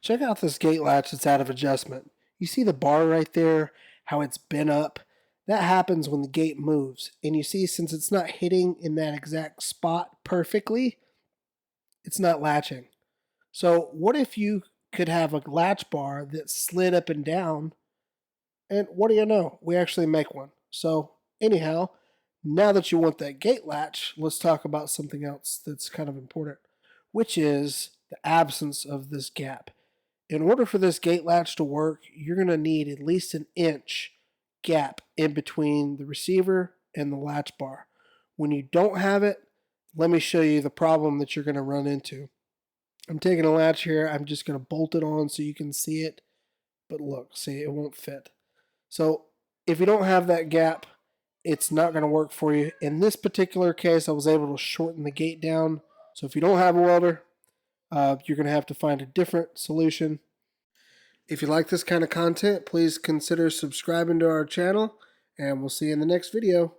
Check out this gate latch that's out of adjustment. You see the bar right there, how it's bent up? That happens when the gate moves. And you see, since it's not hitting in that exact spot perfectly, it's not latching. So what if you could have a latch bar that slid up and down? And what do you know? We actually make one. So anyhow, now that you want that gate latch, let's talk about something else that's kind of important, which is the absence of this gap. In order for this gate latch to work, you're going to need at least an inch gap in between the receiver and the latch bar. When you don't have it, let me show you the problem that you're going to run into. I'm taking a latch here. I'm just going to bolt it on so you can see it. But look, see, it won't fit. So if you don't have that gap, it's not going to work for you. In this particular case, I was able to shorten the gate down. So if you don't have a welder, you're going to have to find a different solution. If you like this kind of content, please consider subscribing to our channel, and we'll see you in the next video.